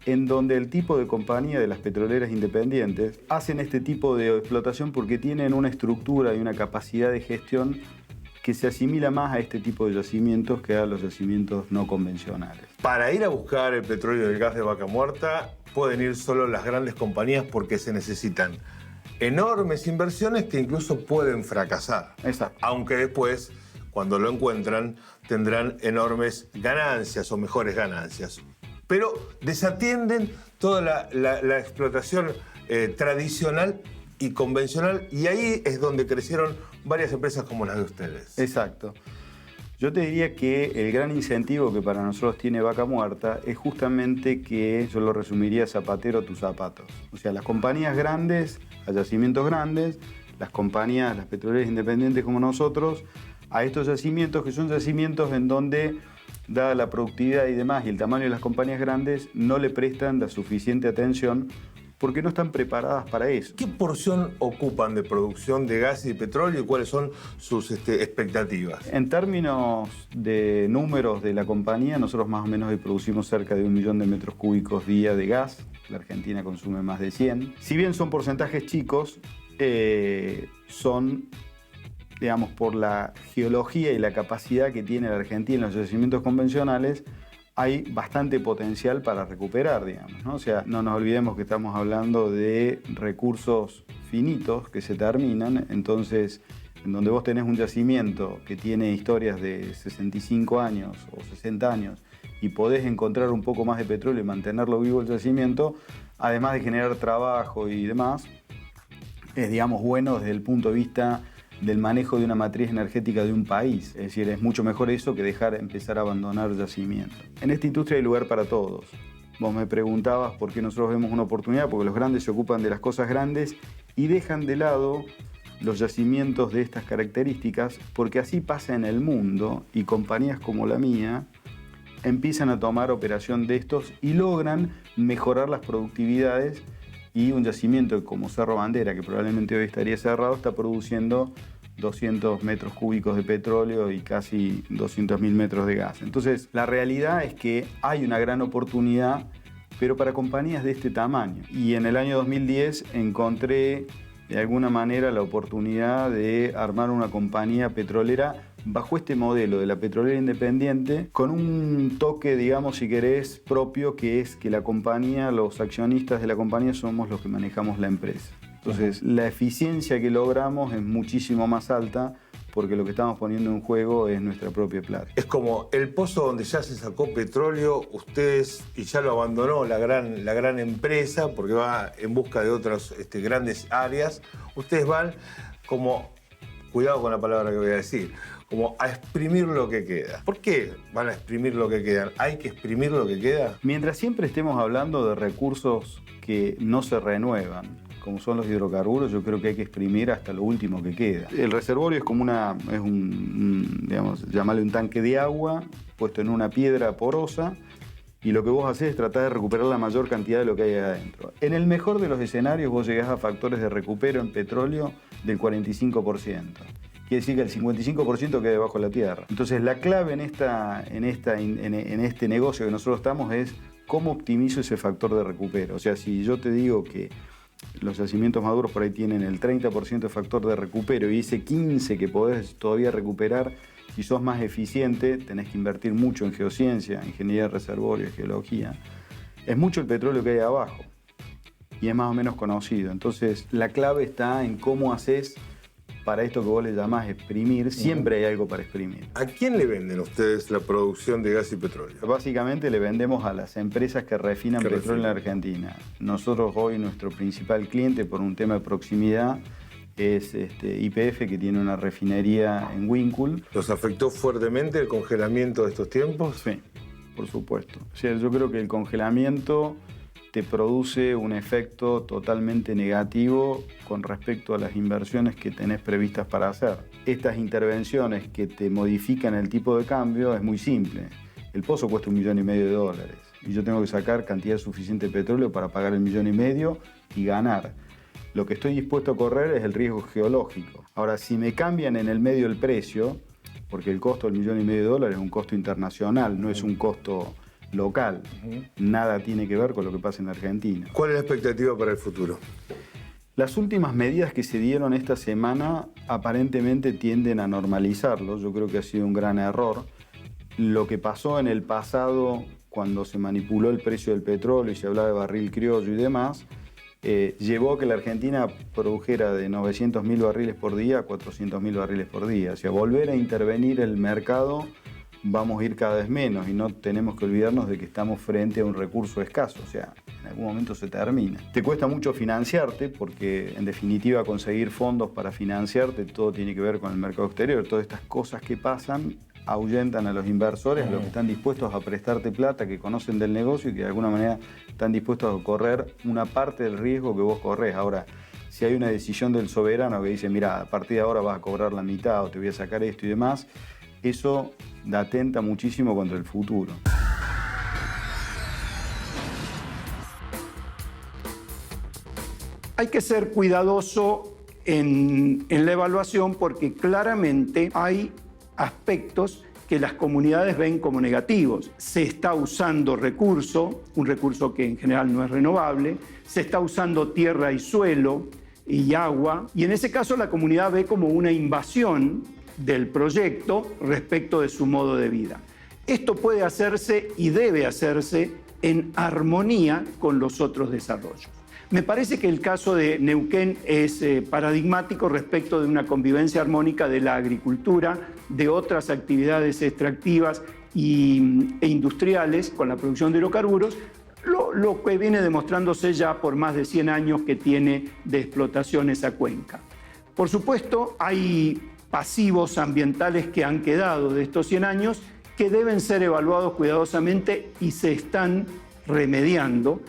en donde el tipo de compañía de las petroleras independientes hacen este tipo de explotación porque tienen una estructura y una capacidad de gestión que se asimila más a este tipo de yacimientos que a los yacimientos no convencionales. Para ir a buscar el petróleo y el gas de Vaca Muerta pueden ir solo las grandes compañías porque se necesitan enormes inversiones que incluso pueden fracasar. Exacto. Aunque después, cuando lo encuentran, tendrán enormes ganancias o mejores ganancias. Pero desatienden toda la explotación tradicional y convencional, y ahí es donde crecieron varias empresas como las de ustedes. Exacto. Yo te diría que el gran incentivo que para nosotros tiene Vaca Muerta es justamente que, yo lo resumiría, zapatero tus zapatos. O sea, las compañías grandes, a yacimientos grandes, las compañías, las petroleras independientes como nosotros, a estos yacimientos que son yacimientos en donde, dada la productividad y demás y el tamaño de las compañías grandes, no le prestan la suficiente atención porque no están preparadas para eso. ¿Qué porción ocupan de producción de gas y de petróleo y cuáles son sus expectativas? En términos de números de la compañía, nosotros más o menos hoy producimos cerca de 1 millón de metros cúbicos día de gas. La Argentina consume más de 100. Si bien son porcentajes chicos, son, digamos, por la geología y la capacidad que tiene la Argentina en los yacimientos convencionales, hay bastante potencial para recuperar, digamos, ¿no? O sea, no nos olvidemos que estamos hablando de recursos finitos que se terminan, entonces, en donde vos tenés un yacimiento que tiene historias de 65 años o 60 años y podés encontrar un poco más de petróleo y mantenerlo vivo el yacimiento, además de generar trabajo y demás, es, digamos, bueno desde el punto de vista del manejo de una matriz energética de un país. Es decir, es mucho mejor eso que empezar a abandonar yacimientos. En esta industria hay lugar para todos. Vos me preguntabas por qué nosotros vemos una oportunidad, porque los grandes se ocupan de las cosas grandes y dejan de lado los yacimientos de estas características, porque así pasa en el mundo y compañías como la mía empiezan a tomar operación de estos y logran mejorar las productividades. Y un yacimiento como Cerro Bandera, que probablemente hoy estaría cerrado, está produciendo 200 metros cúbicos de petróleo y casi 200.000 metros de gas. Entonces, la realidad es que hay una gran oportunidad, pero para compañías de este tamaño. Y en el año 2010 encontré de alguna manera la oportunidad de armar una compañía petrolera bajo este modelo de la petrolera independiente, con un toque, digamos, si querés, propio, que es que la compañía, los accionistas de la compañía somos los que manejamos la empresa. Entonces, la eficiencia que logramos es muchísimo más alta porque lo que estamos poniendo en juego es nuestra propia plata. Es como el pozo donde ya se sacó petróleo, ustedes, y ya lo abandonó la gran empresa porque va en busca de otras grandes áreas. Ustedes van como, cuidado con la palabra que voy a decir, como a exprimir lo que queda. ¿Por qué van a exprimir lo que queda? ¿Hay que exprimir lo que queda? Mientras siempre estemos hablando de recursos que no se renuevan, como son los hidrocarburos, yo creo que hay que exprimir hasta lo último que queda. El reservorio es como digamos, llamarle un tanque de agua puesto en una piedra porosa, y lo que vos haces es tratar de recuperar la mayor cantidad de lo que hay adentro. En el mejor de los escenarios vos llegás a factores de recupero en petróleo del 45%. Quiere decir que el 55% queda debajo de la tierra. Entonces la clave en este negocio que nosotros estamos es cómo optimizo ese factor de recupero. O sea, si yo te digo que los yacimientos maduros por ahí tienen el 30% de factor de recupero y ese 15% que podés todavía recuperar, si sos más eficiente, tenés que invertir mucho en geociencia, ingeniería de reservorio, geología. Es mucho el petróleo que hay abajo y es más o menos conocido. Entonces, la clave está en cómo haces para esto que vos le llamás exprimir. Siempre hay algo para exprimir. ¿A quién le venden ustedes la producción de gas y petróleo? Básicamente le vendemos a las empresas que refinan petróleo en la Argentina. Nosotros hoy nuestro principal cliente, por un tema de proximidad, es YPF, que tiene una refinería en Winkle. ¿Los afectó fuertemente el congelamiento de estos tiempos? Sí, por supuesto. O sea, yo creo que el congelamiento te produce un efecto totalmente negativo con respecto a las inversiones que tenés previstas para hacer. Estas intervenciones que te modifican el tipo de cambio es muy simple. El pozo cuesta $1,5 millones y yo tengo que sacar cantidad suficiente de petróleo para pagar el $1,5 millones y ganar. Lo que estoy dispuesto a correr es el riesgo geológico. Ahora, si me cambian en el medio el precio, porque el costo del $1,5 millones es un costo internacional, no es un costo local. Nada tiene que ver con lo que pasa en Argentina. ¿Cuál es la expectativa para el futuro? Las últimas medidas que se dieron esta semana aparentemente tienden a normalizarlo. Yo creo que ha sido un gran error. Lo que pasó en el pasado, cuando se manipuló el precio del petróleo y se hablaba de barril criollo y demás, llevó a que la Argentina produjera de 900.000 barriles por día a 400.000 barriles por día. O sea, volver a intervenir el mercado, vamos a ir cada vez menos y no tenemos que olvidarnos de que estamos frente a un recurso escaso. O sea, en algún momento se termina. Te cuesta mucho financiarte porque, en definitiva, conseguir fondos para financiarte, todo tiene que ver con el mercado exterior. Todas estas cosas que pasan ahuyentan a los inversores, a los que están dispuestos a prestarte plata, que conocen del negocio y que de alguna manera están dispuestos a correr una parte del riesgo que vos corres. Ahora, si hay una decisión del soberano que dice, mira, a partir de ahora vas a cobrar la mitad o te voy a sacar esto y demás, eso atenta muchísimo contra el futuro. Hay que ser cuidadoso en la evaluación porque claramente hay aspectos que las comunidades ven como negativos. Se está usando recurso, un recurso que en general no es renovable, se está usando tierra y suelo y agua, y en ese caso la comunidad ve como una invasión del proyecto respecto de su modo de vida. Esto puede hacerse y debe hacerse en armonía con los otros desarrollos. Me parece que el caso de Neuquén es paradigmático respecto de una convivencia armónica de la agricultura, de otras actividades extractivas e industriales con la producción de hidrocarburos, lo que viene demostrándose ya por más de 100 años que tiene de explotación esa cuenca. Por supuesto, hay pasivos ambientales que han quedado de estos 100 años que deben ser evaluados cuidadosamente y se están remediando.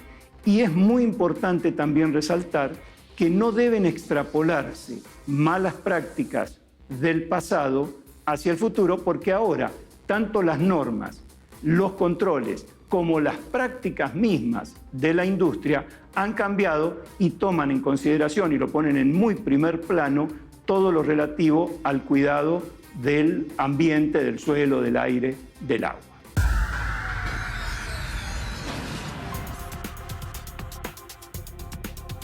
Y es muy importante también resaltar que no deben extrapolarse malas prácticas del pasado hacia el futuro, porque ahora tanto las normas, los controles, como las prácticas mismas de la industria han cambiado y toman en consideración y lo ponen en muy primer plano todo lo relativo al cuidado del ambiente, del suelo, del aire, del agua.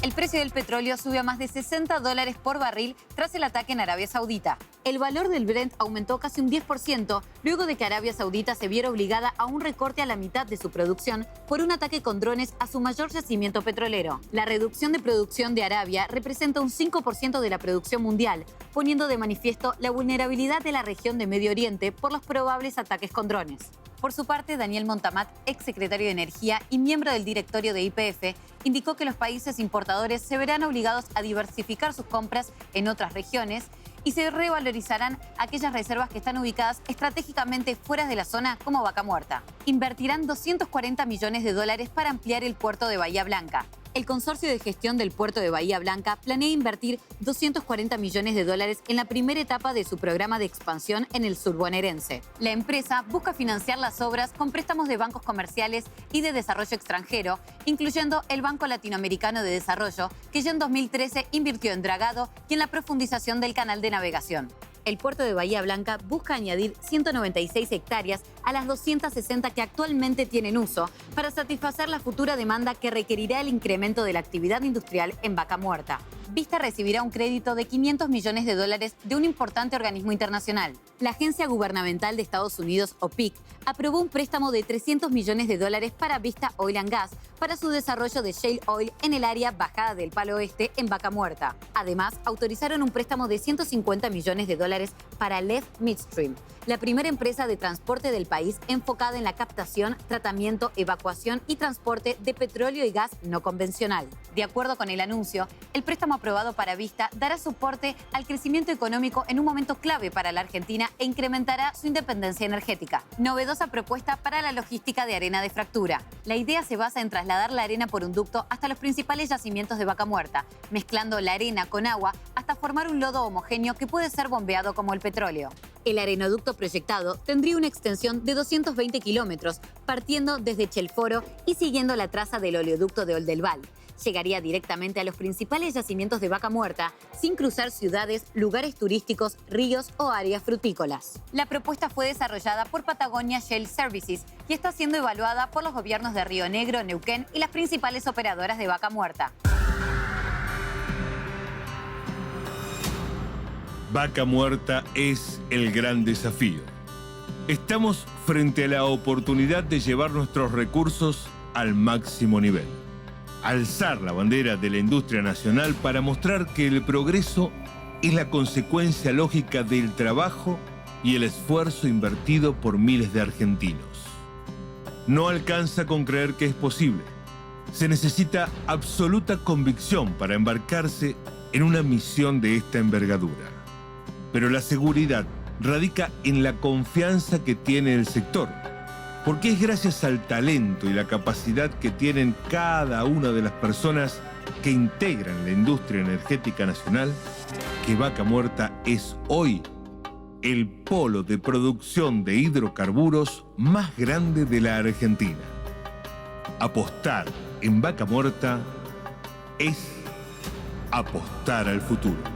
El precio del petróleo sube a más de $60 por barril tras el ataque en Arabia Saudita. El valor del Brent aumentó casi un 10% luego de que Arabia Saudita se viera obligada a un recorte a la mitad de su producción por un ataque con drones a su mayor yacimiento petrolero. La reducción de producción de Arabia representa un 5% de la producción mundial, poniendo de manifiesto la vulnerabilidad de la región de Medio Oriente por los probables ataques con drones. Por su parte, Daniel Montamat, exsecretario de Energía y miembro del directorio de YPF, indicó que los países importadores se verán obligados a diversificar sus compras en otras regiones y se revalorizarán aquellas reservas que están ubicadas estratégicamente fuera de la zona, como Vaca Muerta. Invertirán $240 millones para ampliar el puerto de Bahía Blanca. El consorcio de gestión del puerto de Bahía Blanca planea invertir $240 millones en la primera etapa de su programa de expansión en el sur bonaerense. La empresa busca financiar las obras con préstamos de bancos comerciales y de desarrollo extranjero, incluyendo el Banco Latinoamericano de Desarrollo, que ya en 2013 invirtió en dragado y en la profundización del canal de navegación. El puerto de Bahía Blanca busca añadir 196 hectáreas a las 260 que actualmente tienen uso para satisfacer la futura demanda que requerirá el incremento de la actividad industrial en Vaca Muerta. Vista recibirá un crédito de $500 millones de un importante organismo internacional. La Agencia Gubernamental de Estados Unidos, OPIC, aprobó un préstamo de $300 millones para Vista Oil and Gas para su desarrollo de shale oil en el área Bajada del Palo Oeste en Vaca Muerta. Además, autorizaron un préstamo de $150 millones para Left Midstream, la primera empresa de transporte del país enfocada en la captación, tratamiento, evacuación y transporte de petróleo y gas no convencional. De acuerdo con el anuncio, el préstamo aprobado para Vista dará soporte al crecimiento económico en un momento clave para la Argentina e incrementará su independencia energética. Novedosa propuesta para la logística de arena de fractura. La idea se basa en trasladar la arena por un ducto hasta los principales yacimientos de Vaca Muerta, mezclando la arena con agua hasta formar un lodo homogéneo que puede ser bombeado como el petróleo. El arenoducto proyectado tendría una extensión de 220 kilómetros, partiendo desde Chelforo y siguiendo la traza del oleoducto de Oldelval. Llegaría directamente a los principales yacimientos de Vaca Muerta, sin cruzar ciudades, lugares turísticos, ríos o áreas frutícolas. La propuesta fue desarrollada por Patagonia Shale Services y está siendo evaluada por los gobiernos de Río Negro, Neuquén y las principales operadoras de Vaca Muerta. Vaca Muerta es el gran desafío. Estamos frente a la oportunidad de llevar nuestros recursos al máximo nivel. Alzar la bandera de la industria nacional para mostrar que el progreso es la consecuencia lógica del trabajo y el esfuerzo invertido por miles de argentinos. No alcanza con creer que es posible. Se necesita absoluta convicción para embarcarse en una misión de esta envergadura. Pero la seguridad radica en la confianza que tiene el sector, porque es gracias al talento y la capacidad que tienen cada una de las personas que integran la industria energética nacional que Vaca Muerta es hoy el polo de producción de hidrocarburos más grande de la Argentina. Apostar en Vaca Muerta es apostar al futuro.